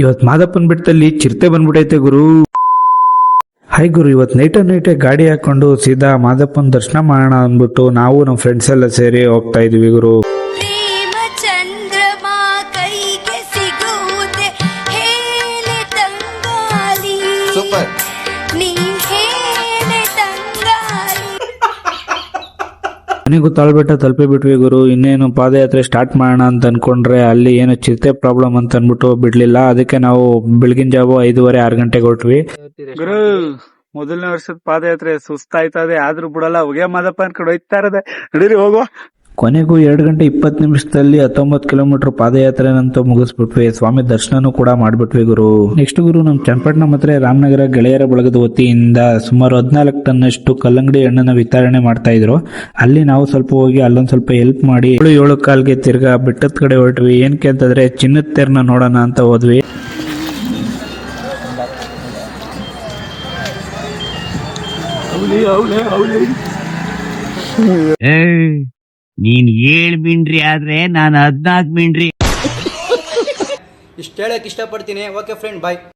ಇವತ್ ಮಾದಪ್ಪನ್ ಬೆಟ್ಟದಲ್ಲಿ ಚಿರತೆ ಬಂದ್ಬಿಟ್ಟೈತೆ ಗುರು. ಹಾಯ್ ಗುರು, ಇವತ್ ನೈಟೇ ಗಾಡಿ ಹಾಕೊಂಡು ಸೀದಾ ಮಾದಪ್ಪನ್ ದರ್ಶನ ಮಾಡೋಣ ಅಂದ್ಬಿಟ್ಟು ನಾವು ನಮ್ಮ ಫ್ರೆಂಡ್ಸ್ ಎಲ್ಲ ಸೇರಿ ಹೋಗ್ತಾ ಇದೀವಿ ಗುರು. ಪ್ರೇಮ ಚಂದ್ರಮಾ ಕೈಗೆ ಸಿಗುವುದೇ ಹೇಳೆ ತಂಗಾಲಿ, ಸೂಪರ್. ನೀ ಹೇಳೆ ತಂಗಾಲಿ. ಮನೆಗೂ ತಾಳ್ಬೆಟ್ಟ ತಲುಪಿ ಬಿಟ್ವಿ ಗುರು. ಇನ್ನೇನು ಪಾದಯಾತ್ರೆ ಸ್ಟಾರ್ಟ್ ಮಾಡೋಣ ಅಂತ ಅನ್ಕೊಂಡ್ರೆ ಅಲ್ಲಿ ಏನು ಚಿರತೆ ಪ್ರಾಬ್ಲಮ್ ಅಂತ ಅನ್ಬಿಟ್ಟು ಬಿಡ್ಲಿಲ್ಲ. ಅದಕ್ಕೆ ನಾವು ಬೆಳಗಿನ ಜಾವ 5:30-6 ಗಂಟೆಗೆ ಹೊರಟ್ವಿ ಗುರು. ಮೊದಲನೇ ವರ್ಷದ ಪಾದಯಾತ್ರೆ ಸುಸ್ತಾಯ್ತದೆ, ಆದ್ರೂ ಬಿಡಲ್ಲ. ಹೊಗೆ ಮಾದಪ್ಪ ಅನ್ಕೊಂಡು ಹೋಯ್ತಾ ಇರೋದೆ. ನಡೀರಿ ಹೋಗುವ. ಕೊನೆಗೂ 2 ಗಂಟೆ 20 ನಿಮಿಷದಲ್ಲಿ 19 ಕಿಲೋಮೀಟರ್ ಪಾದಯಾತ್ರೆನಂತೂ ಮುಗಿಸ್ಬಿಟ್ವಿ. ಸ್ವಾಮಿ ದರ್ಶನನೂ ಕೂಡ ಮಾಡ್ಬಿಟ್ವಿ ಗುರು. ನೆಕ್ಸ್ಟ್ ಗುರು, ನಮ್ ಚನ್ನಪಟ್ಟಣ ಮತ್ತೆ ರಾಮನಗರ ಗೆಳೆಯರ ಬಳಗದ ವತಿಯಿಂದ ಸುಮಾರು 14 ಟನ್ನಷ್ಟು ಕಲ್ಲಂಗಡಿ ಹಣ್ಣನ್ನ ವಿತರಣೆ ಮಾಡ್ತಾ ಇದ್ರು. ಅಲ್ಲಿ ನಾವು ಸ್ವಲ್ಪ ಹೋಗಿ ಅಲ್ಲೊಂದ್ ಸ್ವಲ್ಪ ಹೆಲ್ಪ್ ಮಾಡಿ 7 ಕಾಲ್ಗೆ ತಿರ್ಗಾ ಬೆಟ್ಟದ ಕಡೆ ಹೊರಟ್ವಿ. ಏನಕ್ಕೆ ಅಂತಂದ್ರೆ ಚಿನ್ನದ ತೇರ್ನ ನೋಡೋಣ ಅಂತ ಹೋದ್ವಿ. ನೀನ್ 7 ಮಿಂಡ್ರಿ ಆದ್ರೆ ನಾನು 14 ಮಿಂಡ್ರಿ. ಇಷ್ಟ ಹೇಳಕ್ ಇಷ್ಟಪಡ್ತೀನಿ. ಓಕೆ ಫ್ರೆಂಡ್, ಬಾಯ್.